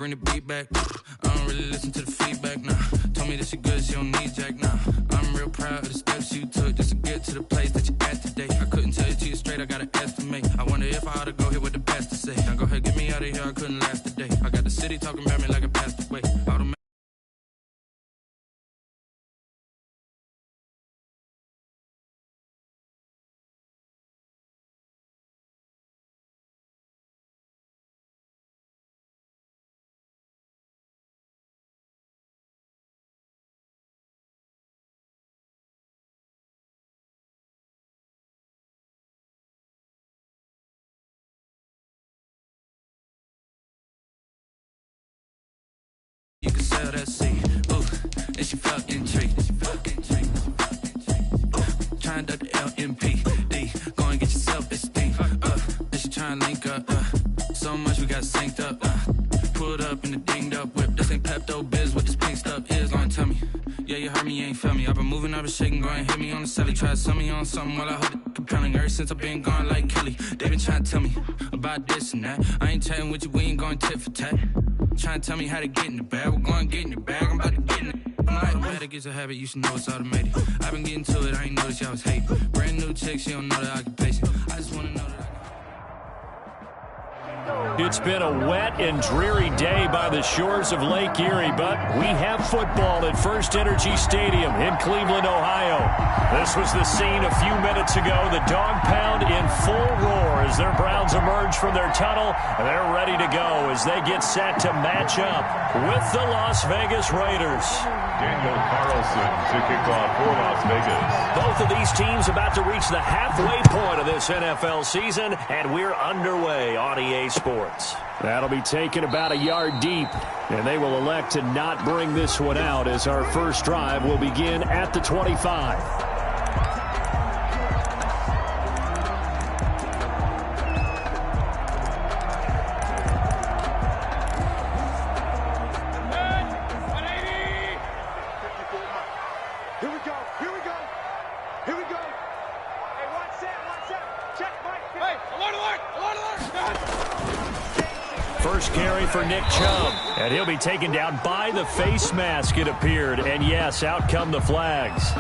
Bring the beat back. I don't really listen to the feedback, nah. Told me that she good, she don't need Jack, nah. I'm real proud of the steps you took just to get to the place that you at today. I couldn't tell you to you straight, I gotta estimate. I wonder if I ought to go here with the best to say. Now go ahead, get me out of here, I couldn't last a day. I got the city talking about me like I passed away. You can sell that seed, ooh, and she fucking treat. Trying to duck the LMPD, go and get your self-esteem, and she trying to link up, so much we got synced up, pulled up in the dinged up whip, this ain't Pepto-Biz, what this pink stuff is, gonna tell me, yeah, you heard me, you ain't felt me, I've been moving, I've been shaking, go and hit me on the celly, try to sell me on something while I hold it compelling, ever since I've been gone like Kelly, they been trying to tell me about this and that, I ain't chatting with you, we ain't going tit for tat. Trying to tell me how to get in the bag. We're going to get in the bag. I'm about to get in it. I'm like, better get a habit. You should know it's automated. I've been getting to it. I ain't noticed y'all was hating. Brand new chick. She don't know the occupation. I just want to know that It's been a wet and dreary day by the shores of Lake Erie, but we have football at First Energy Stadium in Cleveland, Ohio. This was the scene a few minutes ago. The dog pound in full roar as their Browns emerge from their tunnel. They're ready to go as they get set to match up with the Las Vegas Raiders. Daniel Carlson to kick off for Las Vegas. Both of these teams about to reach the halfway point of this NFL season, and we're underway on EA Sports. That'll be taken about a yard deep, and they will elect to not bring this one out as our first drive will begin at the 25. First carry for Nick Chubb, and he'll be taken down by the face mask, it appeared. And yes, out come the flags.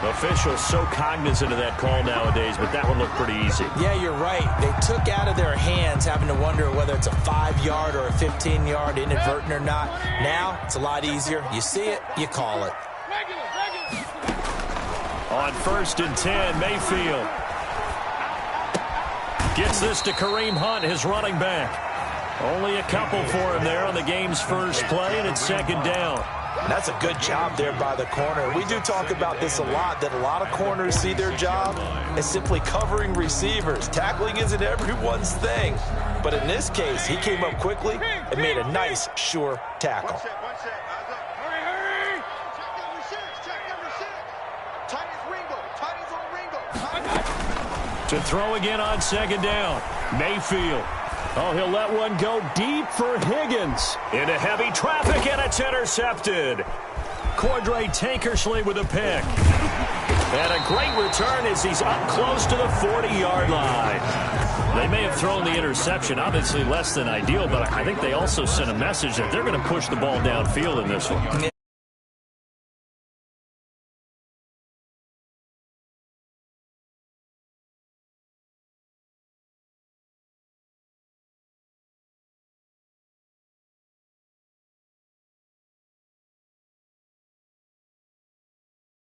Officials so cognizant of that call nowadays, but that one looked pretty easy. Yeah, you're right. They took out of their hands having to wonder whether it's a 5-yard or a 15-yard, inadvertent or not. Now, it's a lot easier. You see it, you call it. On 1st and 10, Mayfield gets this to Kareem Hunt, his running back. Only a couple for him there on the game's first play, and it's 2nd down. That's a good job there by the corner. We do talk about this a lot, that a lot of corners see their job as simply covering receivers. Tackling isn't everyone's thing. But in this case, he came up quickly and made a nice, sure tackle. To throw again on 2nd down. Mayfield. Oh, he'll let one go deep for Higgins. Into heavy traffic, and it's intercepted. Cordray Tankersley with a pick. And a great return as he's up close to the 40-yard line. They may have thrown the interception, obviously less than ideal, but I think they also sent a message that they're going to push the ball downfield in this one.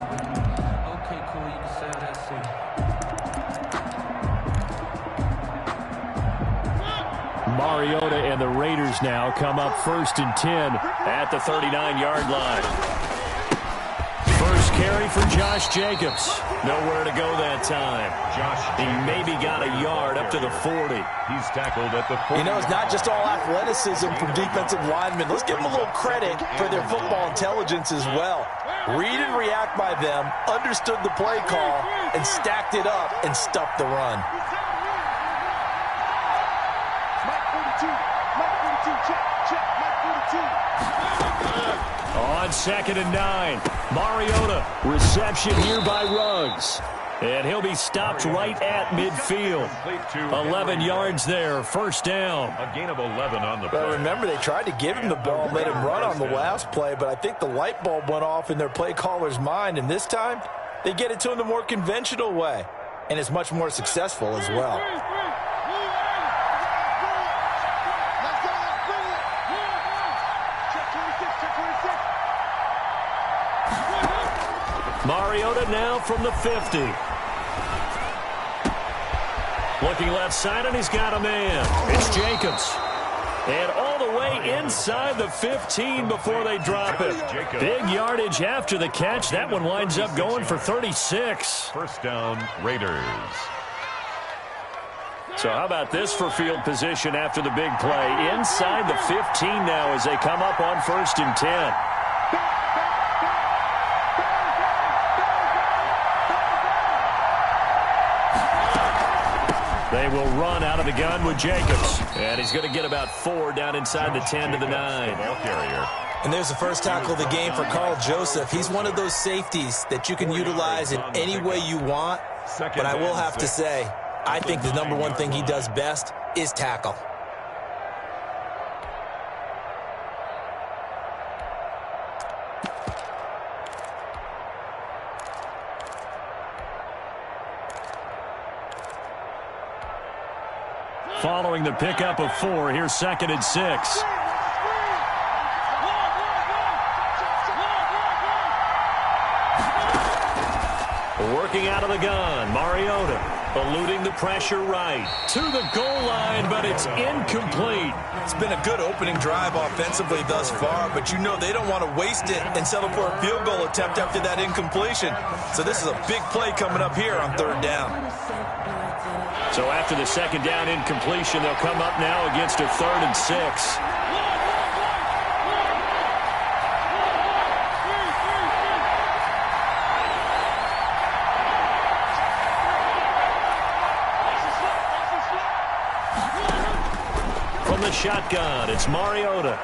Okay, cool, you can sell that seed. Mariota and the Raiders now come up 1st and 10 at the 39-yard line. First carry for Josh Jacobs. Nowhere to go that time. He maybe got a yard up to the 40. He's tackled at the 40. You know, it's not just all athleticism from defensive linemen. Let's give them a little credit for their football intelligence as well. Read and react by them, understood the play call, and stacked it up and stuffed the run. On 2nd and 9, Mariota. Reception here by Ruggs. And he'll be stopped right at midfield. 11 yards there, first down. A gain of 11 on the play. But remember, they tried to give him the ball and let him run on the last play, but I think the light bulb went off in their play caller's mind, and this time they get it to him the more conventional way, and it's much more successful as well. Mariota now from the 50. Looking left side, and he's got a man. It's Jacobs. And all the way inside the 15 before they drop it. Big yardage after the catch. That one winds up going for 36. First down, Raiders. So how about this for field position after the big play? Inside the 15 now as they come up on 1st and 10. They will run out of the gun with Jacobs. And he's going to get about 4 down inside the 10 to the 9. Ball carrier. And there's the first tackle of the game for Carl Joseph. He's one of those safeties that you can utilize in any way you want. But I will have to say, I think the number one thing he does best is tackle. Following the pickup of 4, here's 2nd and 6. Working out of the gun, Mariota eluding the pressure right to the goal line, but it's incomplete. It's been a good opening drive offensively thus far, but you know they don't want to waste it and settle for a field goal attempt after that incompletion. So this is a big play coming up here on 3rd down. So after the 2nd down incompletion, they'll come up now against a 3rd and 6. From the shotgun, it's Mariota.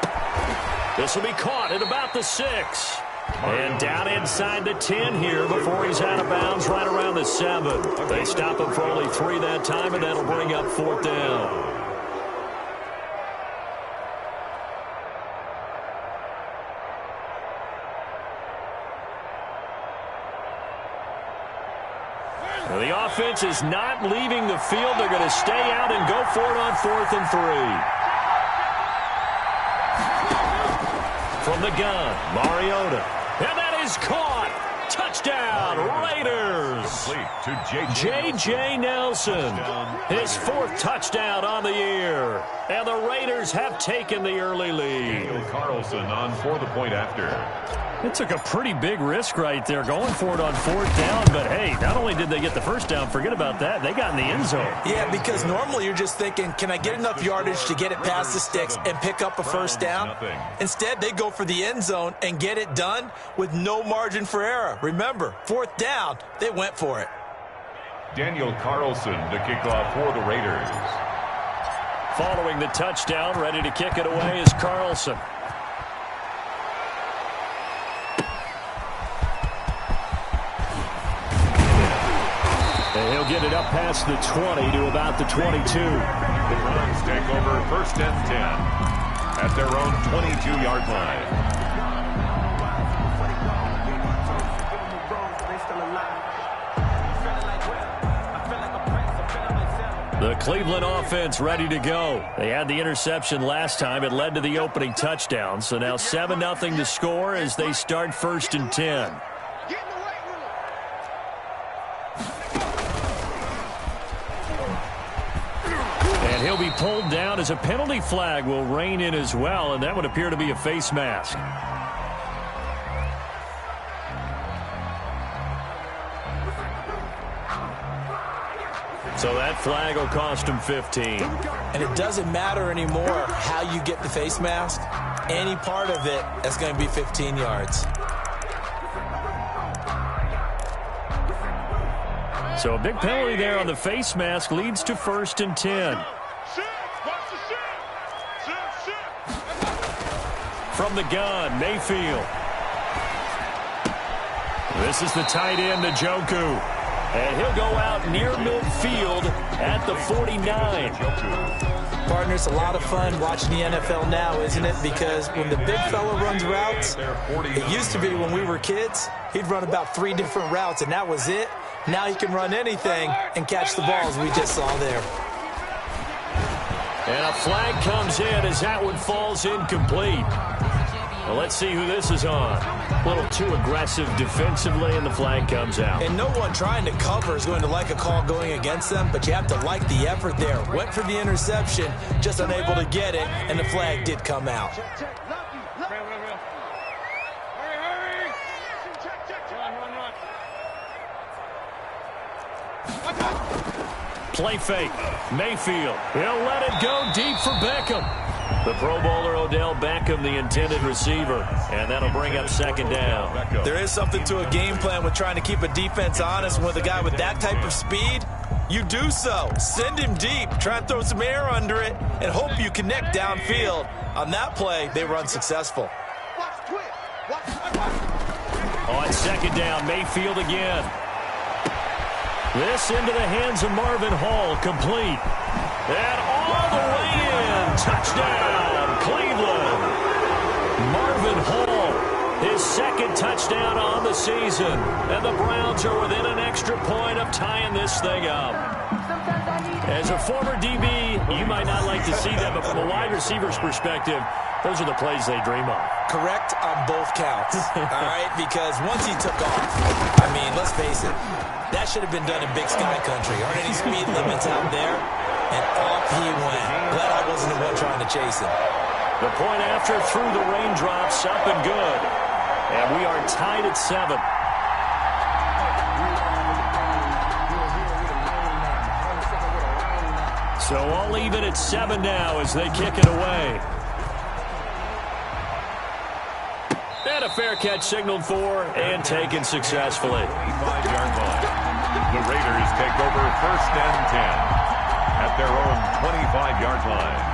This will be caught at about the 6. And down inside the 10 here before he's out of bounds right around the 7. They stop him for only 3 that time, and that'll bring up 4th down. Well, the offense is not leaving the field. They're going to stay out and go for it on 4th and 3. From the gun, Mariota. And that is caught. Touchdown, Raiders. To J.J. Nelson. His 4th touchdown on the year. And the Raiders have taken the early lead. Daniel Carlson on for the point after. It took a pretty big risk right there going for it on 4th down. But, hey, not only did they get the first down, forget about that, they got in the end zone. Yeah, because normally you're just thinking, can I get enough yardage to get it past the sticks and pick up a first down? Instead, they go for the end zone and get it done with no margin for error. Remember, 4th down, they went for it. Daniel Carlson to kick off for the Raiders. Following the touchdown, ready to kick it away is Carlson. And he'll get it up past the 20 to about the 22. The Browns take over 1st and 10 at their own 22-yard line. The Cleveland offense ready to go. They had the interception last time. It led to the opening touchdown. So now 7-0 to score as they start 1st and 10. And he'll be pulled down as a penalty flag will rein in as well, and that would appear to be a face mask. So that flag will cost him 15. And it doesn't matter anymore how you get the face mask. Any part of it, that's going to be 15 yards. So a big penalty there on the face mask leads to 1st and 10. From the gun, Mayfield. This is the tight end, Njoku. And he'll go out near midfield at the 49. Partner, it's a lot of fun watching the NFL now, isn't it? Because when the big fella runs routes, it used to be when we were kids, he'd run about 3 different routes, and that was it. Now he can run anything and catch the balls we just saw there. And a flag comes in as that one falls incomplete. Well, let's see who this is on. A little too aggressive defensively, and the flag comes out. And no one trying to cover is going to like a call going against them, but you have to like the effort there. Went for the interception, just unable to get it, and the flag did come out. Play fake. Mayfield. He'll let it go deep for Beckham. The Pro Bowler Odell Beckham, the intended receiver. And that'll bring up second down. There is something to a game plan with trying to keep a defense honest. With a guy with that type of speed, you do so. Send him deep. Try and throw some air under it and hope you connect downfield. On that play, they were unsuccessful. On second down, Mayfield again. This into the hands of Marvin Hall, complete. And all the way in. Touchdown, Cleveland. Marvin Hall, his second touchdown on the season. And the Browns are within an extra point of tying this thing up. As a former DB, you might not like to see that, but from a wide receiver's perspective, those are the plays they dream of. Correct on both counts, all right? Because once he took off, I mean, let's face it, that should have been done in Big Sky Country. Aren't any speed limits out there? And off he went. Glad I wasn't the one trying to chase him. The point after through the raindrops, up and good. And we are tied at 7. So all even at 7 now as they kick it away. And a fair catch signaled for and taken successfully. 25-yard line. The Raiders take over 1st and 10 at their own 25-yard line.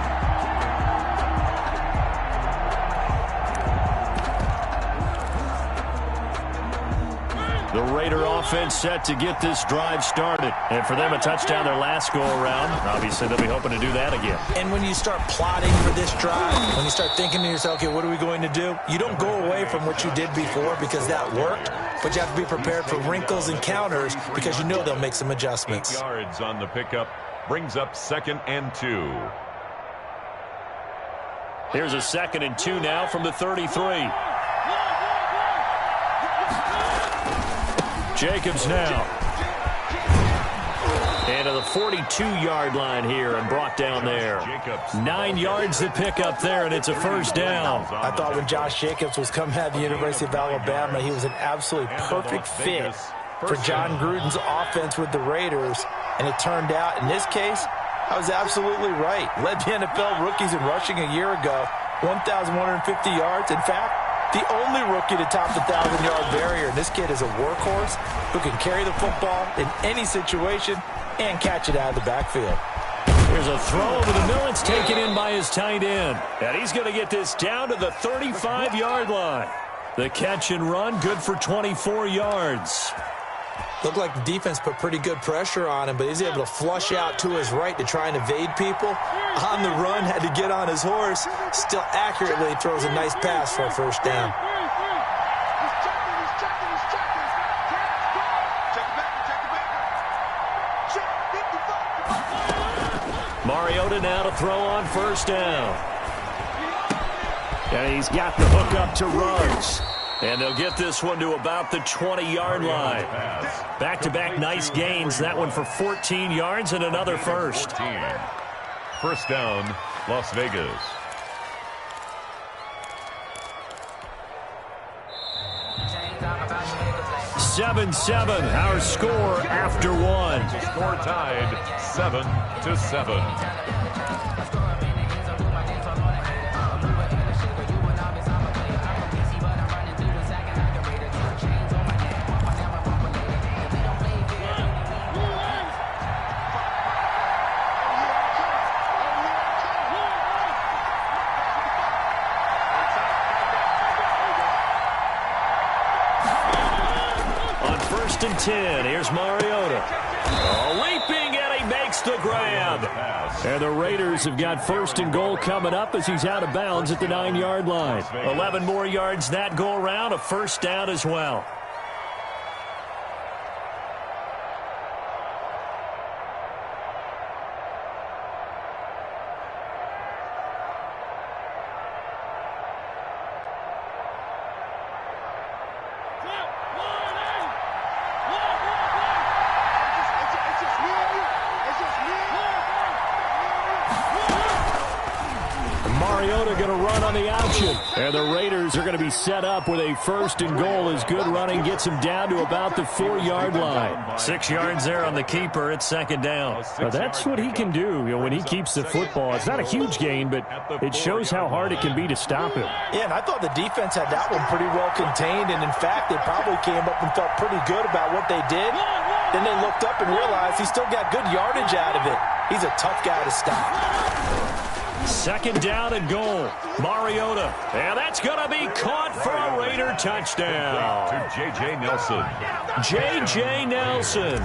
The Raider offense set to get this drive started. And for them, a touchdown their last go-around. Obviously, they'll be hoping to do that again. And when you start plotting for this drive, when you start thinking to yourself, okay, what are we going to do? You don't go away from what you did before because that worked, but you have to be prepared for wrinkles and counters because you know they'll make some adjustments. 8 yards on the pickup brings up 2nd and 2. Here's a 2nd and 2 now from the 33. Jacobs now. And to the 42-yard line here and brought down there. 9 yards to pick up there, and it's a first down. I thought when Josh Jacobs was coming out of the University of Alabama, he was an absolutely perfect fit for John Gruden's offense with the Raiders. And it turned out, in this case, I was absolutely right. Led the NFL rookies in rushing a year ago, 1,150 yards. In fact, the only rookie to top the 1,000-yard barrier. This kid is a workhorse who can carry the football in any situation and catch it out of the backfield. Here's a throw over the middle. It's taken in by his tight end. And he's going to get this down to the 35-yard line. The catch and run, good for 24 yards. Looked like the defense put pretty good pressure on him, but he's able to flush out to his right to try and evade people. On the run, had to get on his horse. Still accurately throws a nice pass for a first down. Mariota now to throw on first down. And he's got the hook up to Ruggs. And they'll get this one to about the 20-yard line. Back-to-back nice gains. That one for 14 yards and another first. 14. First down, Las Vegas. Seven, our score after one. Score tied 7-7. first and 10. Here's Mariota. Leaping, and he makes the grab. And the Raiders have got first and goal coming up as he's out of bounds at the 9-yard line. 11 more yards that go around, a first down as well. Mariota going to run on the option. And the Raiders are going to be set up with a first and goal as good running gets him down to about the 4-yard line. 6 yards there on the keeper. It's second down. Now that's what he can do, when he keeps the football. It's not a huge gain, but it shows how hard it can be to stop him. Yeah, and I thought the defense had that one pretty well contained. And, in fact, they probably came up and felt pretty good about what they did. Then they looked up and realized he still got good yardage out of it. He's a tough guy to stop. Second down and goal. Mariota. And that's going to be caught for a Raider touchdown. To J.J. Nelson. J.J. Nelson.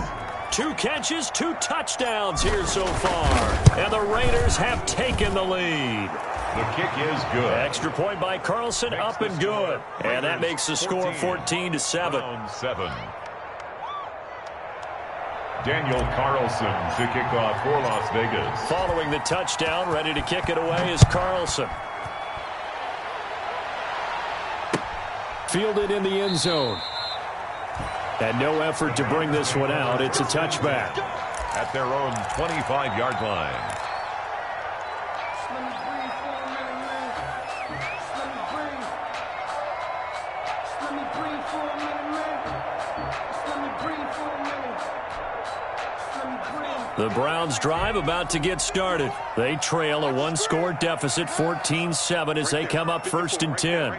2 catches, 2 touchdowns here so far. And the Raiders have taken the lead. The kick is good. Extra point by Carlson, up and good. And that makes the score 14-7. Daniel Carlson to kick off for Las Vegas. Following the touchdown, ready to kick it away is Carlson. Fielded in the end zone. And no effort to bring this one out. It's a touchback. At their own 25-yard line. The Browns drive about to get started. They trail a 1-score deficit, 14-7, as they come up first and 10.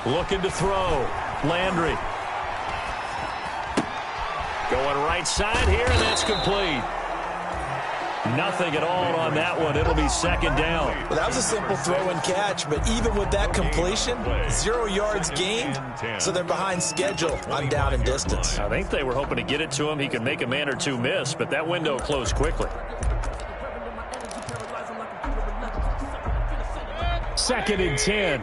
Looking to throw. Landry. Going right side here, and that's complete. Nothing at all on that one. It'll be second down. Well, that was a simple throw and catch, but even with that completion, 0 yards gained, so they're behind schedule on down and distance. I think they were hoping to get it to him. He could make a man or two miss, but that window closed quickly. Second and 10.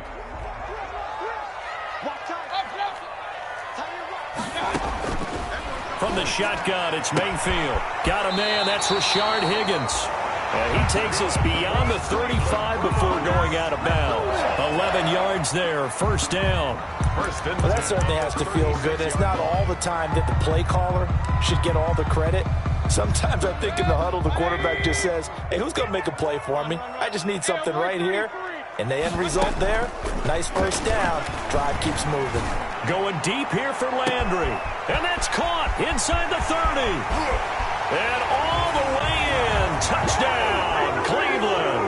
From the shotgun, it's Mayfield. Got a man, that's Rashard Higgins. And he takes us beyond the 35 before going out of bounds. 11 yards there, first down. Well, that certainly has to feel good. It's not all the time that the play caller should get all the credit. Sometimes I think in the huddle, the quarterback just says, hey, who's going to make a play for me? I just need something right here. And the end result there, nice first down. Drive keeps moving. Going deep here for Landry. And that's caught inside the 30. And all the way in. Touchdown, Cleveland.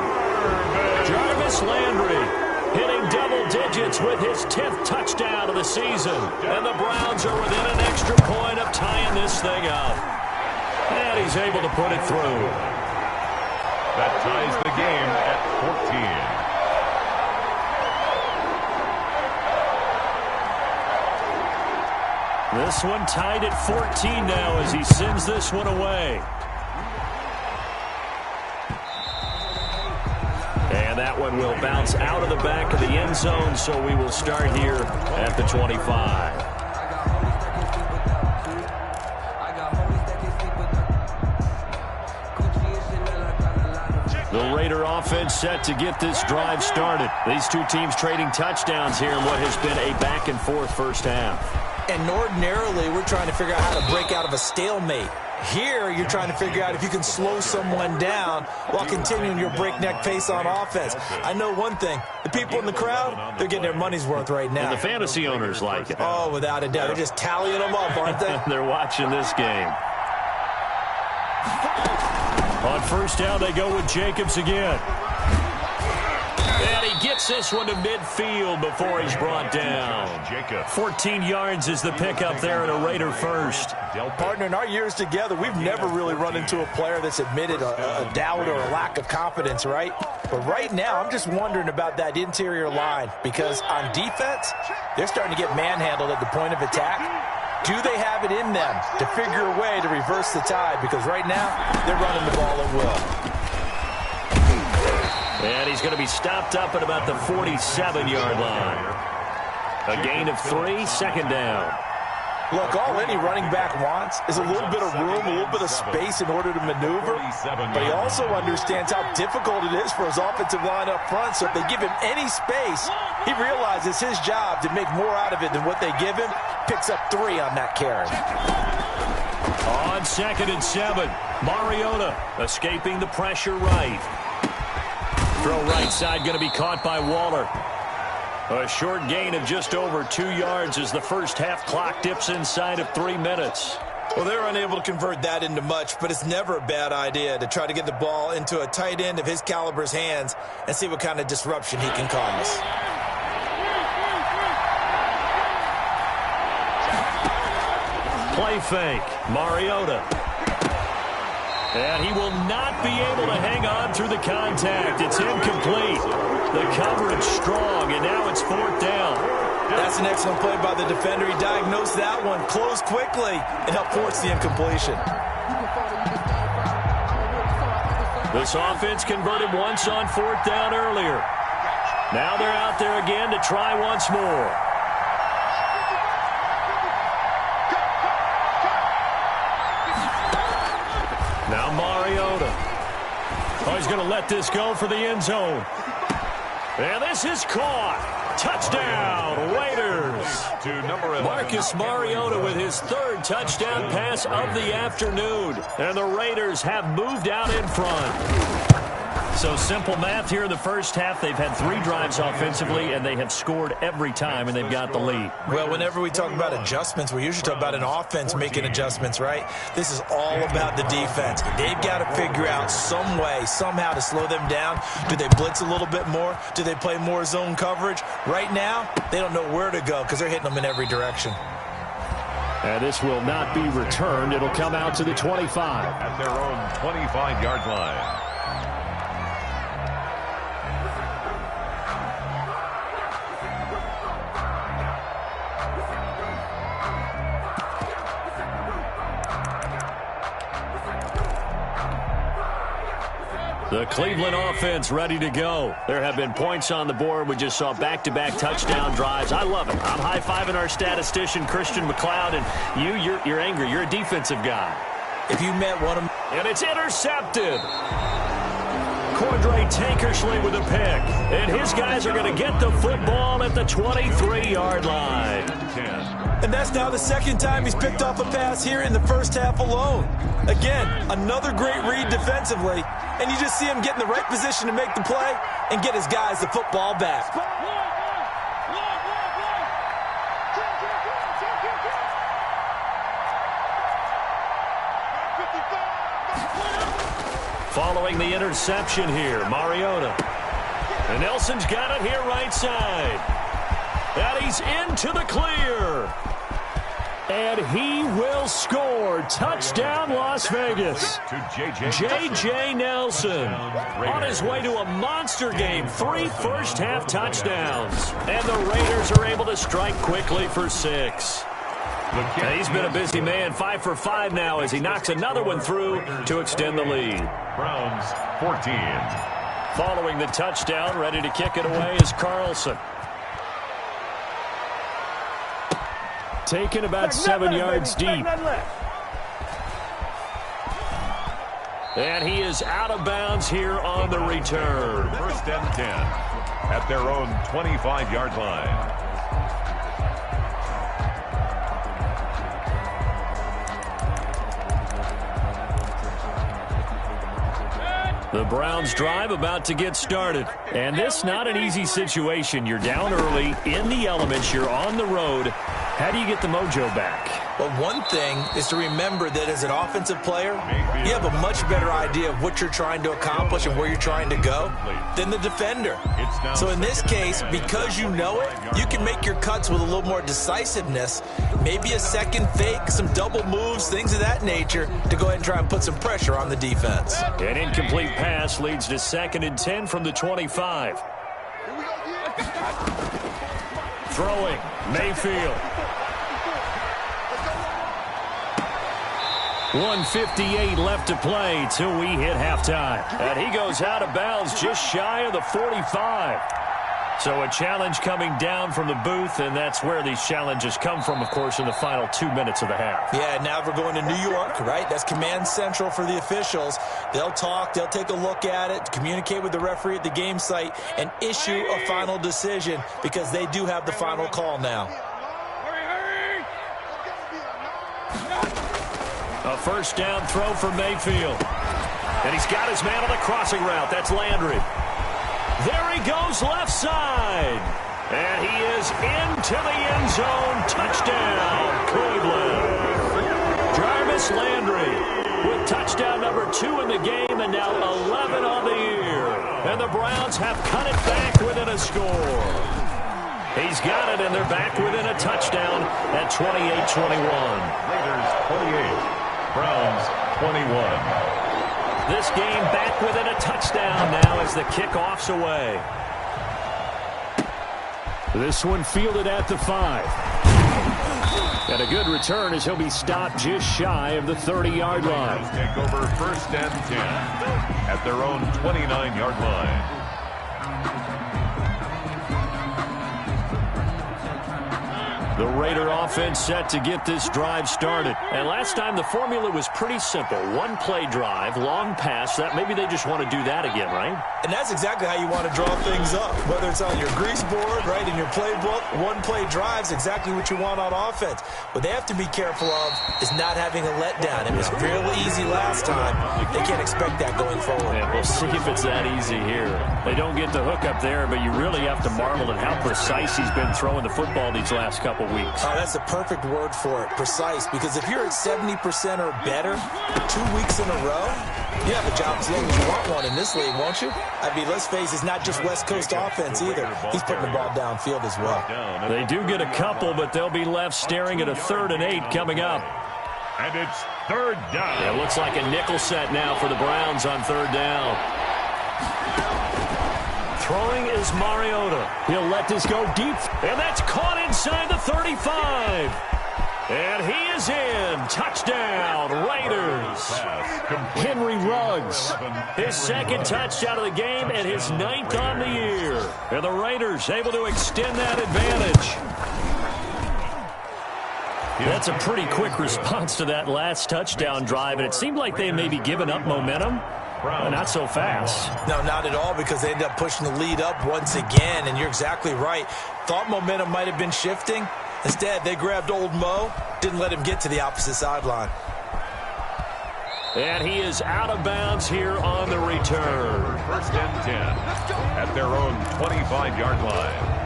Jarvis Landry hitting double digits with his 10th touchdown of the season. And the Browns are within an extra point of tying this thing up. And he's able to put it through. That ties the game at 14. This one tied at 14 now as he sends this one away. And that one will bounce out of the back of the end zone, so we will start here at the 25. The Raider offense set to get this drive started. These two teams trading touchdowns here in what has been a back-and-forth first half. And ordinarily, we're trying to figure out how to break out of a stalemate. Here, you're trying to figure out if you can slow someone down while continuing your breakneck pace on offense. I know one thing. The people in the crowd, they're getting their money's worth right now. And the fantasy owners like it. Oh, without a doubt. They're just tallying them up, aren't they? They're watching this game. On first down, they go with Jacobs again. And he gets this one to midfield before he's brought down. 14 yards is the pickup there at a Raider first. Partner, in our years together, we've never really run into a player that's admitted a doubt or a lack of confidence, right? But right now, I'm just wondering about that interior line because on defense, they're starting to get manhandled at the point of attack. Do they have it in them to figure a way to reverse the tide? Because right now, they're running the ball at will. And he's going to be stopped up at about the 47-yard line. A gain of 3, second down. Look, all any running back wants is a little bit of room, a little bit of space in order to maneuver. But he also understands how difficult it is for his offensive line up front. So if they give him any space, he realizes his job to make more out of it than what they give him. Picks up 3 on that carry. On 2nd and 7, Mariota escaping the pressure right. Throw right side going to be caught by Waller. A short gain of just over 2 yards as the first half clock dips inside of 3 minutes. Well, they're unable to convert that into much, but it's never a bad idea to try to get the ball into a tight end of his caliber's hands and see what kind of disruption he can cause. Play fake, Mariota. And he will not be able to hang on through the contact. It's incomplete. The coverage strong, and now it's 4th down. That's an excellent play by the defender. He diagnosed that one, closed quickly, and helped force the incompletion. This offense converted once on 4th down earlier. Now they're out there again to try once more. Now Mariota. Oh, he's going to let this go for the end zone. And this is caught. Touchdown, Raiders. Marcus Mariota with his 3rd touchdown pass of the afternoon. And the Raiders have moved out in front. So simple math here in the first half. They've had 3 drives offensively, and they have scored every time, and they've got the lead. Well, whenever we talk about adjustments, we usually talk about an offense making adjustments, right? This is all about the defense. They've got to figure out some way, somehow to slow them down. Do they blitz a little bit more? Do they play more zone coverage? Right now, they don't know where to go because they're hitting them in every direction. And this will not be returned. It'll come out to the 25. At their own 25-yard line. The Cleveland offense ready to go. There have been points on the board. We just saw back-to-back touchdown drives. I love it. I'm high-fiving our statistician, Christian McLeod, and you're angry. You're a defensive guy. If you met one of them. And it's intercepted. Cordray Tankersley with a pick. And his guys are going to get the football at the 23-yard line. And that's now the 2nd time he's picked off a pass here in the first half alone. Again, another great read defensively. And you just see him get in the right position to make the play and get his guys the football back. Following the interception here, Mariota. And Nelson's got it here right side. And he's into the clear. And he will score. Touchdown, Las Vegas. J.J. Nelson on his way to a monster game. 3 first-half touchdowns. And the Raiders are able to strike quickly for 6. And he's been a busy man. 5 for 5 now as he knocks another one through to extend the lead. Browns 14. Following the touchdown, ready to kick it away is Carlson. Taken about 7 yards deep. And he is out of bounds here on the return. 1st and 10 at their own 25-yard line. The Browns drive about to get started. And this not an easy situation. You're down early, in the elements, you're on the road. How do you get the mojo back? Well, one thing is to remember that as an offensive player, you have a much better idea of what you're trying to accomplish and where you're trying to go than the defender. So in this case, because you know it, you can make your cuts with a little more decisiveness, maybe a second fake, some double moves, things of that nature, to go ahead and try and put some pressure on the defense. An incomplete pass leads to 2nd and 10 from the 25. Throwing, Mayfield. 1:58 left to play till we hit halftime. And he goes out of bounds just shy of the 45. So a challenge coming down from the booth, and that's where these challenges come from, of course, in the final 2 minutes of the half. Yeah, now we're going to New York, right? That's command central for the officials. They'll talk, they'll take a look at it, communicate with the referee at the game site, and issue a final decision because they do have the final call now. A first down throw for Mayfield. And he's got his man on the crossing route. That's Landry. There he goes left side. And he is into the end zone. Touchdown, Cleveland. Jarvis Landry with touchdown number 2 in the game and now 11 on the year. And the Browns have cut it back within a score. He's got it, and they're back within a touchdown at 28-21. Raiders 28. Browns 21. This game back within a touchdown now as the kickoff's away. This one fielded at the 5. And a good return as he'll be stopped just shy of the 30-yard line. Take over 1st and 10 at their own 29-yard line. The Raider offense set to get this drive started. And last time the formula was pretty simple. One-play drive, long pass. That maybe they just want to do that again, right? And that's exactly how you want to draw things up. Whether it's on your grease board, right, in your playbook, one-play drive's exactly what you want on offense. What they have to be careful of is not having a letdown. It was really easy last time. They can't expect that going forward. Yeah, we'll see if it's that easy here. They don't get the hook up there, but you really have to marvel at how precise he's been throwing the football these last couple weeks. Oh, that's the perfect word for it, precise. Because if you're at 70% or better 2 weeks in a row, you have a job as long as you want one in this league, won't you? I mean, let's face it, it's not just West Coast offense either. He's putting the ball downfield as well. They do get a couple, but they'll be left staring at a 3rd and 8 coming up. And it's 3rd down. Yeah, it looks like a nickel set now for the Browns on 3rd down. Throwing is Mariota. He'll let this go deep. And that's caught inside the 35. And he is in. Touchdown, Raiders. Henry Ruggs. His 2nd touchdown of the game and his 9th on the year. And the Raiders able to extend that advantage. That's a pretty quick response to that last touchdown drive. And it seemed like they may be giving up momentum. Not so fast. No, not at all, because they end up pushing the lead up once again, and you're exactly right. Thought momentum might have been shifting. Instead, they grabbed old Mo, didn't let him get to the opposite sideline. And he is out of bounds here on the return. 1st and 10 at their own 25-yard line.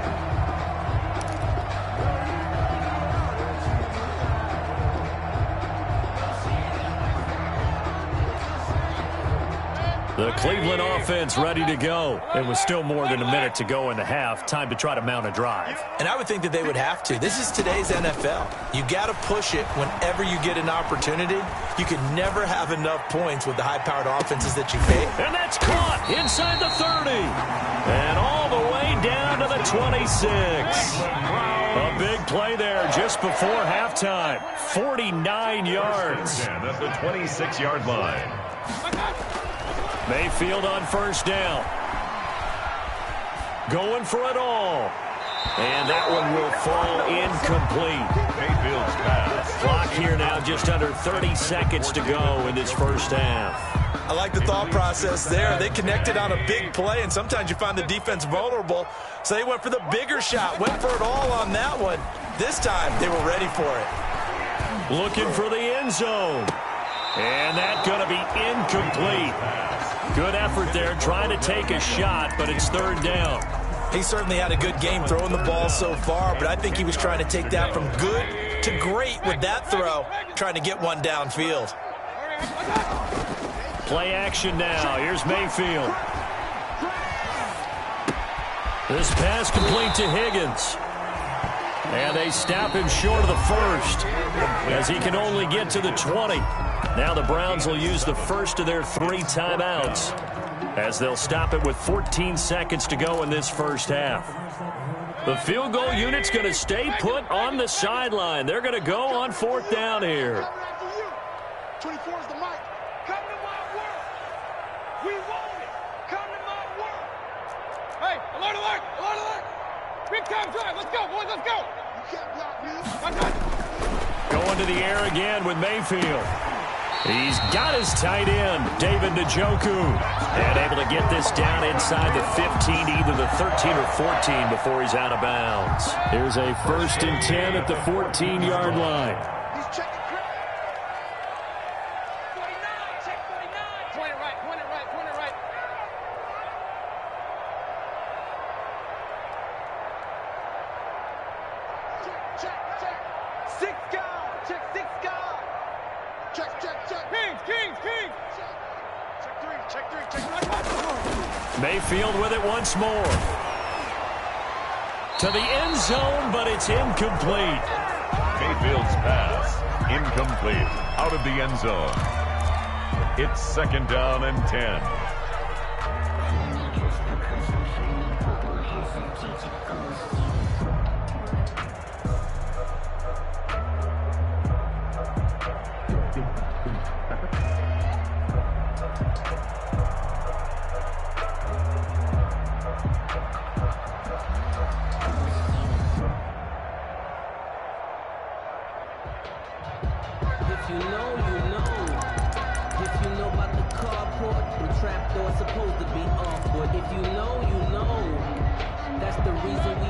The Cleveland offense ready to go. It was still more than a minute to go in the half. Time to try to mount a drive. And I would think that they would have to. This is today's NFL. You got to push it whenever you get an opportunity. You can never have enough points with the high-powered offenses that you face. And that's caught inside the 30. And all the way down to the 26. A big play there just before halftime. 49 yards. At the 26-yard line. Mayfield on 1st down. Going for it all. And that one will fall incomplete. Mayfield's pass. Clock here now, just under 30 seconds to go in this first half. I like the thought process there. They connected on a big play, and sometimes you find the defense vulnerable. So they went for the bigger shot, went for it all on that one. This time, they were ready for it. Looking for the end zone. And that's going to be incomplete. Good effort there, trying to take a shot, but it's 3rd down. He certainly had a good game throwing the ball so far, but I think he was trying to take that from good to great with that throw, trying to get one downfield. Play action now. Here's Mayfield. This pass complete to Higgins. And they stop him short of the first as he can only get to the 20. Now the Browns will use the first of their 3 timeouts as they'll stop it with 14 seconds to go in this first half. The field goal unit's going to stay put on the sideline. They're going to go on 4th down here. 24 is the mic. Come to my work. We want it. Come to my work. Hey, alert, alert, alert, alert. Big time drive. Let's go, boys. Let's go. You can't block me. Going to the air again with Mayfield. He's got his tight end, David Njoku, and able to get this down inside the 15, either the 13 or 14 before he's out of bounds. Here's a 1st and 10 at the 14-yard line. He's checking credit. 49, check 49. Point it right, point it right, point it right. Check. 6 guard, check 6 guard. Check. Kings. Check 3. Mayfield with it once more. To the end zone, but it's incomplete. Mayfield's pass, incomplete, out of the end zone. It's 2nd down and 10.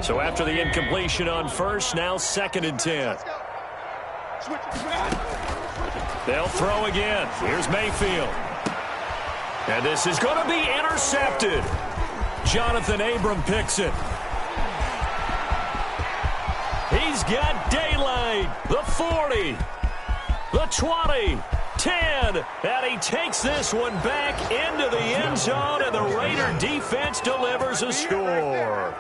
So after the incompletion on first, now 2nd and 10. They'll throw again. Here's Mayfield. And this is going to be intercepted. Jonathan Abram picks it. He's got daylight. The 40. The 20. 10. And he takes this one back into the end zone, and the Raider defense delivers a score.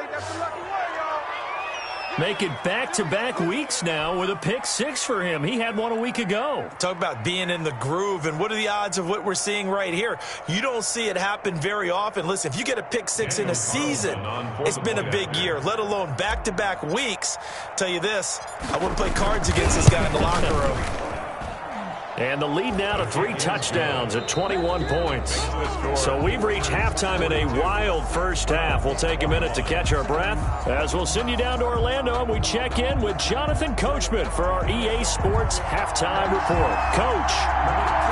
Make it back-to-back weeks now with a pick 6 for him. He had one a week ago. Talk about being in the groove, and what are the odds of what we're seeing right here? You don't see it happen very often. Listen, if you get a pick 6 in a season, it's been a big year, let alone back-to-back weeks. Tell you this, I wouldn't play cards against this guy in the locker room. And the lead now to 3 touchdowns at 21 points. So we've reached halftime in a wild first half. We'll take a minute to catch our breath as we'll send you down to Orlando and we check in with Jonathan Coachman for our EA Sports Halftime Report. Coach,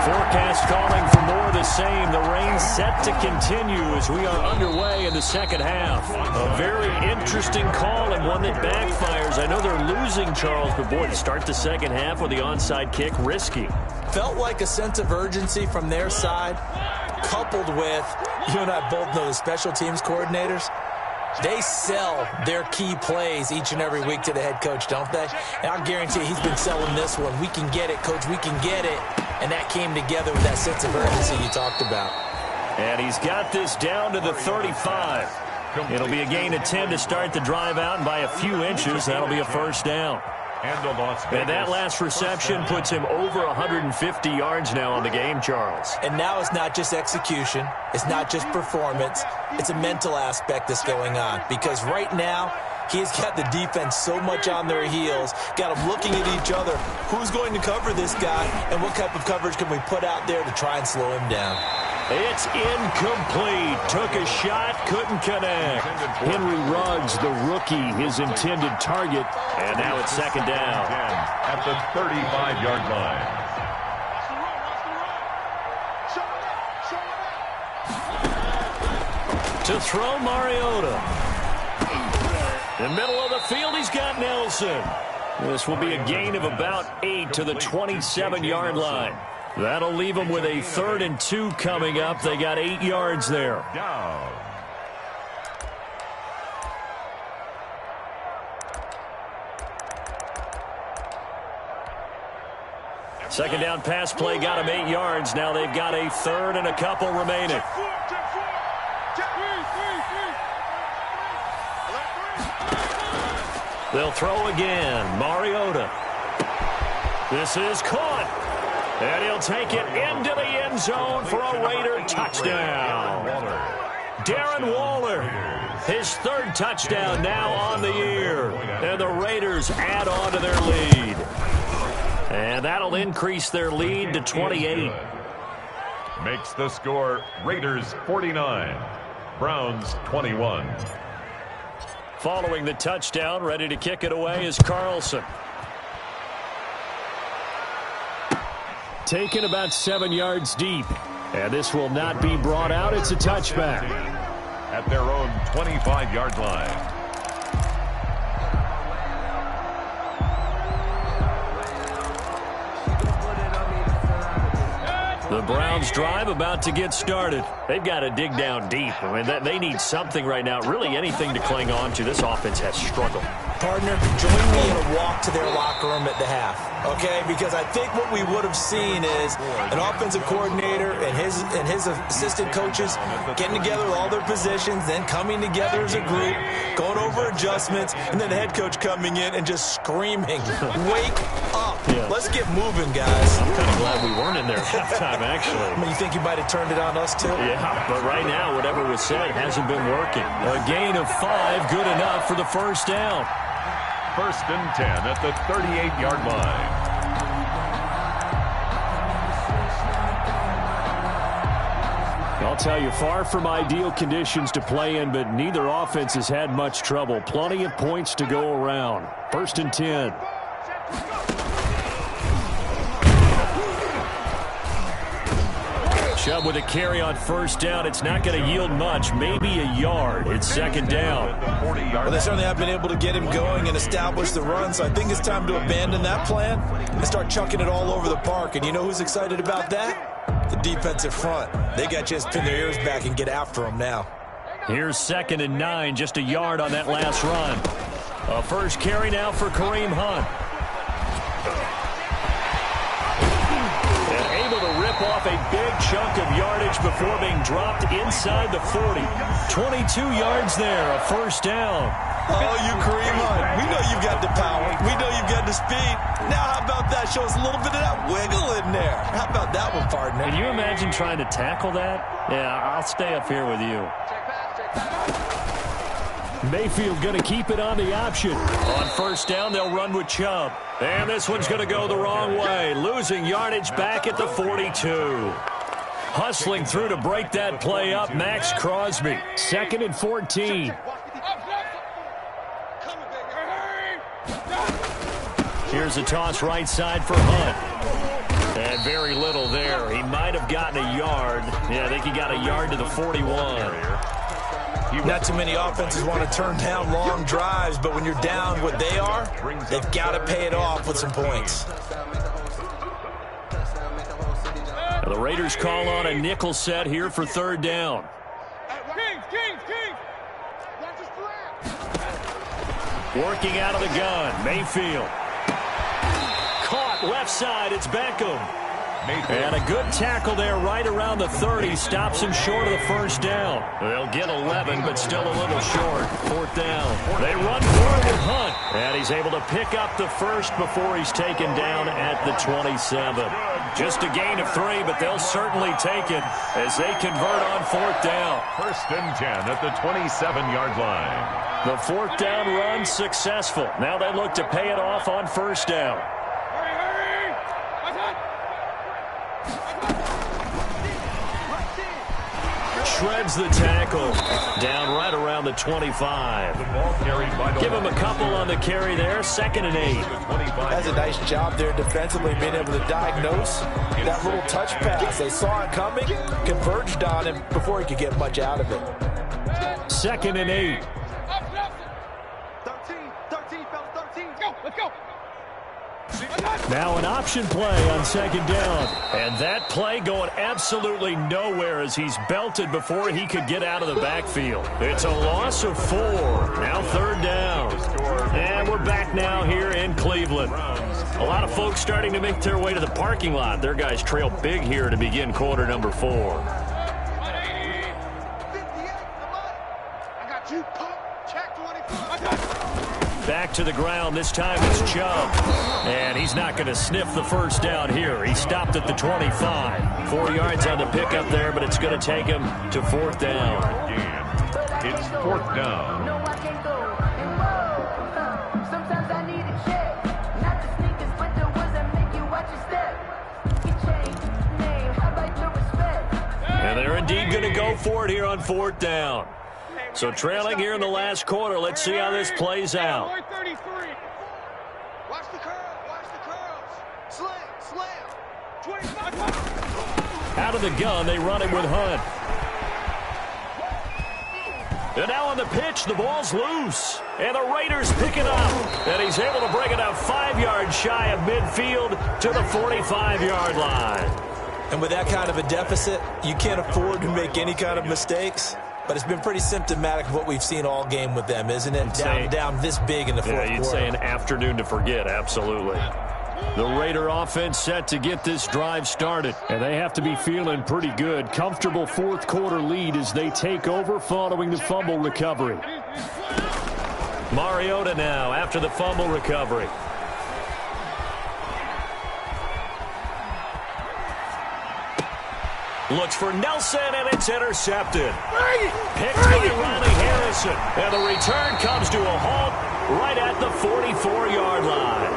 forecast calling for more of the same. The rain set to continue as we are underway in the second half. A very interesting call and one that backfires. I know they're losing, Charles, but boy, to start the second half with the onside kick, risky. Felt like a sense of urgency from their side, coupled with, you and I both know the special teams coordinators, they sell their key plays each and every week to the head coach, don't they? And I guarantee he's been selling this one. We can get it, coach, we can get it. And that came together with that sense of urgency you talked about. And he's got this down to the 35. It'll be a gain of 10 to start the drive out, and by a few inches, that'll be a first down. And that last reception puts him over 150 yards now on the game, Charles. And now it's not just execution. It's not just performance. It's a mental aspect that's going on. Because right now, he's got the defense so much on their heels, got them looking at each other. Who's going to cover this guy, and what type of coverage can we put out there to try and slow him down? It's incomplete. Took a shot, couldn't connect. Henry Ruggs, the rookie, his intended target. And now it's second down. At the 35-yard line. To throw Mariota. In the middle of the field, he's got Nelson. This will be a gain of about 8 to the 27-yard line. That'll leave them with a 3rd and 2 coming up. They got 8 yards there. Second down pass play got them 8 yards. Now they've got a third and a couple remaining. They'll throw again. Mariota. This is caught. And he'll take it into the end zone for a Raider touchdown. Darren Waller, his third touchdown now on the year. And the Raiders add on to their lead. And that'll increase their lead to 28. Makes the score Raiders 49, Browns 21. Following the touchdown, ready to kick it away is Carlson. Taken about 7 yards deep. And this will not be brought out. It's a touchback. At their own 25-yard line. The Browns drive about to get started. They've got to dig down deep. I mean, they need something right now, really anything to cling on to. This offense has struggled. Partner, join me in a walk to their locker room at the half, okay? Because I think what we would have seen is an offensive coordinator and his assistant coaches getting together with all their positions, then coming together as a group, going over adjustments, and then the head coach coming in and just screaming, wake up. Yeah. Let's get moving, guys. I'm kind of glad we weren't in there at halftime, actually. I mean, you think you might have turned it on us, too? Yeah, but right now, whatever was said hasn't been working. A gain of 5, good enough for the first down. First and 10 at the 38-yard line. I'll tell you, far from ideal conditions to play in, but neither offense has had much trouble. Plenty of points to go around. First and 10. Chubb with a carry on first down. It's not going to yield much, maybe a yard. It's second down. Well, they certainly have been able to get him going and establish the run, so I think it's time to abandon that plan and start chucking it all over the park. And you know who's excited about that? The defensive front. They got a chance to pin their ears back and get after him now. Here's second and 9, just a yard on that last run. A first carry now for Kareem Hunt. Able to rip off a big chunk of yardage before being dropped inside the 40. 22 yards there, a first down. Oh, you Kareem Hunt. We know you've got the power. We know you've got the speed. Now how about that? Show us a little bit of that wiggle in there. How about that one, partner? Can you imagine trying to tackle that? Yeah, I'll stay up here with you. Mayfield going to keep it on the option. On first down, they'll run with Chubb. And this one's going to go the wrong way. Losing yardage back at the 42. Hustling through to break that play up, Max Crosby. Second and 14. Here's a toss right side for Hunt. And very little there. He might have gotten a yard. Yeah, I think he got a yard to the 41. Not too many offenses want to turn down long drives, but when you're down what they are, they've got to pay it off with some points. Now the Raiders call on a nickel set here for third down. Working out of the gun, Mayfield. Caught left side, it's Beckham. And a good tackle there right around the 30. Stops him short of the first down. They'll get 11, but still a little short. Fourth down. They run forward with Hunt. And he's able to pick up the first before he's taken down at the 27. Just a gain of 3, but they'll certainly take it as they convert on fourth down. First and 10 at the 27-yard line. The fourth down run successful. Now they look to pay it off on first down. Shreds the tackle. Down right around the 25. Give him a couple on the carry there. Second and 8. That's a nice job there defensively, being able to diagnose that little touch pass. They saw it coming, converged on him before he could get much out of it. Second and 8. 13, fellas, 13. Go, let's go. Now an option play on second down. And that play going absolutely nowhere as he's belted before he could get out of the backfield. It's a loss of 4. Now third down. And we're back now here in Cleveland. A lot of folks starting to make their way to the parking lot. Their guys trail big here to begin quarter number 4. Back to the ground. This time it's Chubb. And he's not going to sniff the first down here. He stopped at the 25. 4 yards on the pickup there, but it's going to take him to 4th down. It's 4th down. And they're indeed going to go for it here on 4th down. So trailing here in the last quarter. Let's see how this plays out. Watch the curl. Watch the curls. Slam. 25. Out of the gun, they run it with Hunt. And now on the pitch, the ball's loose. And the Raiders pick it up. And he's able to bring it up 5 yards shy of midfield to the 45-yard line. And with that kind of a deficit, you can't afford to make any kind of mistakes. But it's been pretty symptomatic of what we've seen all game with them, isn't it? Down this big in the fourth quarter. Yeah, you'd say an afternoon to forget, absolutely. The Raider offense set to get this drive started. And they have to be feeling pretty good. Comfortable fourth quarter lead as they take over following the fumble recovery. Mariota now after the fumble recovery. Looks for Nelson, and it's intercepted. Picked by Ronnie Harrison. And the return comes to a halt right at the 44-yard line.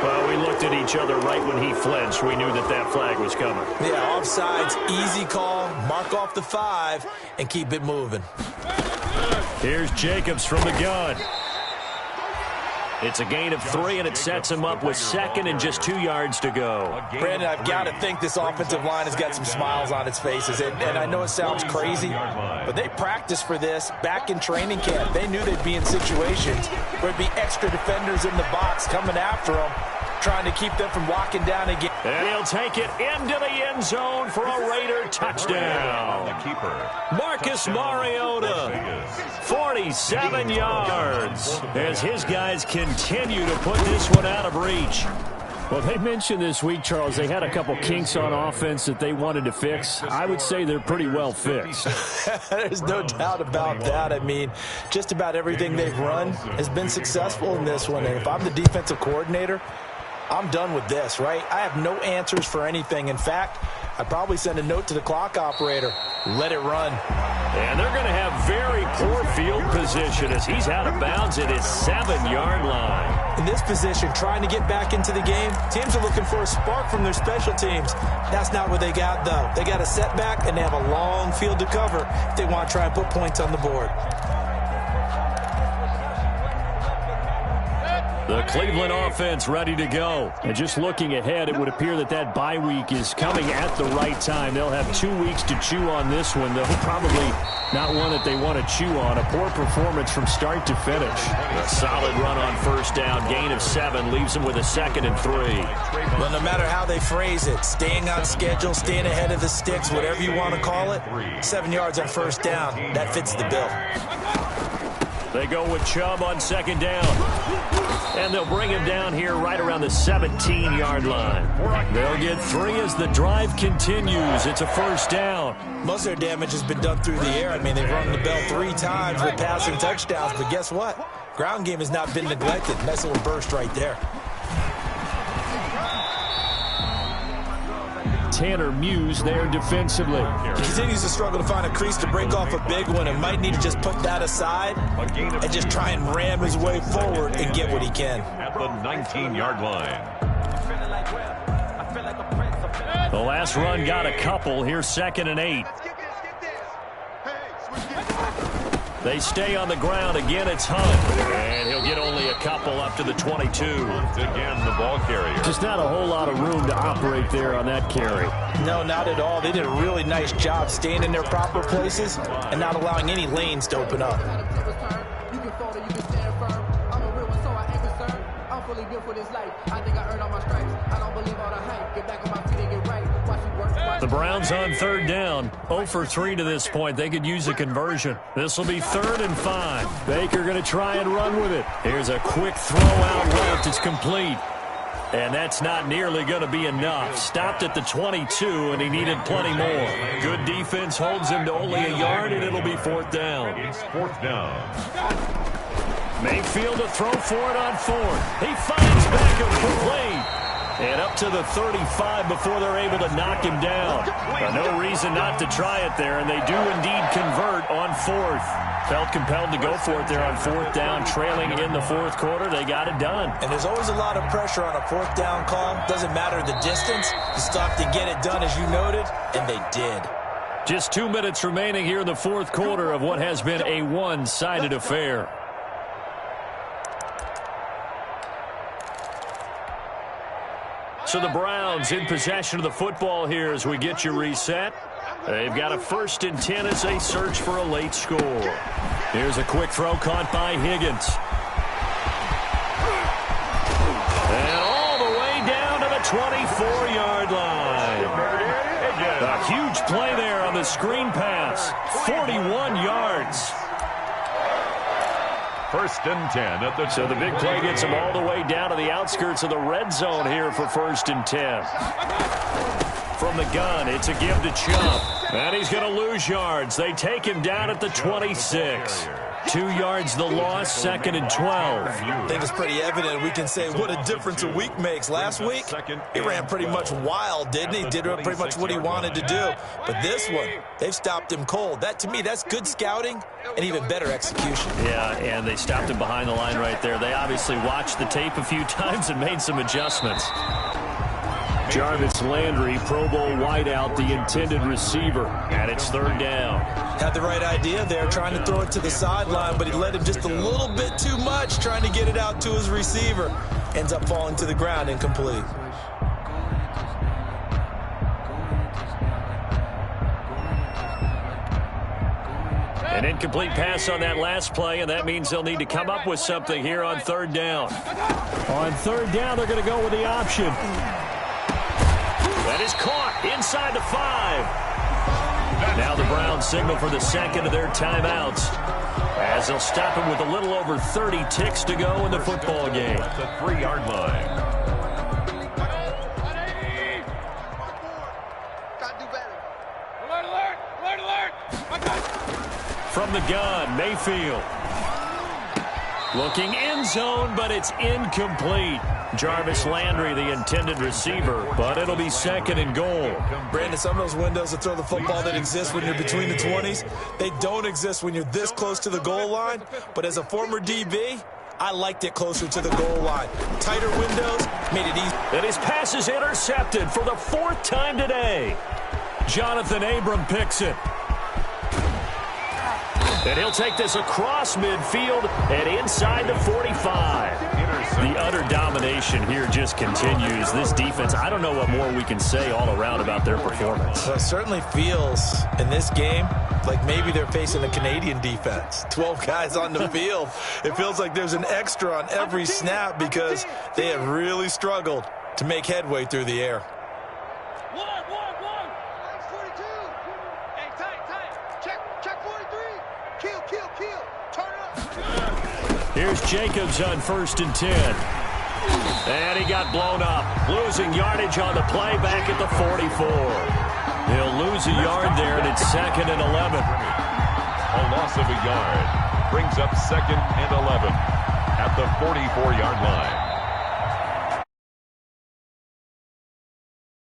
Well, we looked at each other right when he flinched. We knew that that flag was coming. Yeah, offsides, easy call. Mark off the 5 and keep it moving. Here's Jacobs from the gun. It's a gain of 3, and it sets him up with 2nd and just 2 yards to go. Brandon, I've got to think this offensive line has got some smiles on its faces. And I know it sounds crazy, but they practiced for this back in training camp. They knew they'd be in situations where there'd be extra defenders in the box coming after them, trying to keep them from walking down again. And he'll take it into the end zone for a Raider touchdown. Marcus Mariota, 47 yards, as his guys continue to put this one out of reach. Well, they mentioned this week, Charles, they had a couple kinks on offense that they wanted to fix. I would say they're pretty well fixed. There's no doubt about that. I mean, just about everything they've run has been successful in this one. And if I'm the defensive coordinator, I'm done with this, right? I have no answers for anything. In fact, I'd probably send a note to the clock operator. Let it run. And they're going to have very poor field position as he's out of bounds at his 7-yard line. In this position, trying to get back into the game, teams are looking for a spark from their special teams. That's not what they got, though. They got a setback, and they have a long field to cover if they want to try and put points on the board. The Cleveland offense ready to go. And just looking ahead, it would appear that that bye week is coming at the right time. They'll have 2 weeks to chew on this one, though. Probably not one that they want to chew on. A poor performance from start to finish. A solid run on first down. Gain of 7 leaves them with a 2nd and 3. Well, no matter how they phrase it, staying on schedule, staying ahead of the sticks, whatever you want to call it, 7 yards on first down, that fits the bill. They go with Chubb on 2nd down. And they'll bring him down here right around the 17-yard line. They'll get 3 as the drive continues. It's a first down. Most of their damage has been done through the air. I mean, they've rung the bell 3 times with passing touchdowns. But guess what? Ground game has not been neglected. Nice little burst right there. Tanner Muse there defensively. He continues to struggle to find a crease to break off a big one and might need to just put that aside and just try and ram his way forward and get what he can. At the 19-yard line. The last run got a couple. Here's 2nd and 8. They stay on the ground. Again, it's Hunt. And he'll get only a couple up to the 22. Again, the ball carrier. Just not a whole lot of room to operate there on that carry. No, not at all. They did a really nice job staying in their proper places and not allowing any lanes to open up. The Browns on 3rd down. 0 for 3 to this point. They could use a conversion. This will be 3rd and 5. Baker going to try and run with it. Here's a quick throw out left. It's complete. And that's not nearly going to be enough. Stopped at the 22, and he needed plenty more. Good defense holds him to only a yard, and it'll be 4th down. It's 4th down. Mayfield to throw for it on 4th. He finds Beckham complete. And up to the 35 before they're able to knock him down. But no reason not to try it there, and they do indeed convert on 4th. Felt compelled to go for it there on 4th down, trailing in the 4th quarter. They got it done. And there's always a lot of pressure on a 4th down call. Doesn't matter the distance. You stop to get it done, as you noted, and they did. Just 2 minutes remaining here in the 4th quarter of what has been a one-sided affair. So the Browns in possession of the football here as we get you reset. They've got a 1st and 10 as they search for a late score. Here's a quick throw caught by Higgins. And all the way down to the 24-yard line. A huge play there on the screen pass. 41 yards. 1st and 10 at the... So the big play gets him all the way down to the outskirts of the red zone here for 1st and 10. From the gun, it's a give to Chubb. And he's going to lose yards. They take him down at the 26. 2 yards the loss, 2nd and 12. I think it's pretty evident. We can say what a difference a week makes. Last week, he ran pretty much wild, didn't he? Did pretty much what he wanted to do. But this one, they've stopped him cold. That, to me, that's good scouting and even better execution. Yeah, and they stopped him behind the line right there. They obviously watched the tape a few times and made some adjustments. Jarvis Landry, Pro Bowl wideout, the intended receiver, and it's 3rd down. Had the right idea there, trying to throw it to the sideline, but he led him just a little bit too much, trying to get it out to his receiver. Ends up falling to the ground, incomplete. An incomplete pass on that last play, and that means they'll need to come up with something here on 3rd down. On 3rd down, they're going to go with the option. That is caught inside the 5. Now the Browns signal for the 2nd of their timeouts, as they'll stop him with a little over 30 ticks to go in the football game. That's a 3-yard line. From the gun, Mayfield. Looking end zone, but it's incomplete. Jarvis Landry, the intended receiver, but it'll be 2nd and goal. Brandon, some of those windows to throw the football that exist when you're between the 20s, they don't exist when you're this close to the goal line. But as a former DB, I liked it closer to the goal line. Tighter windows made it easy. And his pass is intercepted for the 4th time today. Jonathan Abram picks it. And he'll take this across midfield and inside the 45. The utter domination here just continues. This defense, I don't know what more we can say all around about their performance. Well, it certainly feels in this game like maybe they're facing a Canadian defense. 12 guys on the field. It feels like there's an extra on every snap because they have really struggled to make headway through the air. Here's Jacobs on 1st and 10. And he got blown up. Losing yardage on the play back at the 44. He'll lose a yard there, and it's 2nd and 11. A loss of a yard brings up 2nd and 11 at the 44-yard line.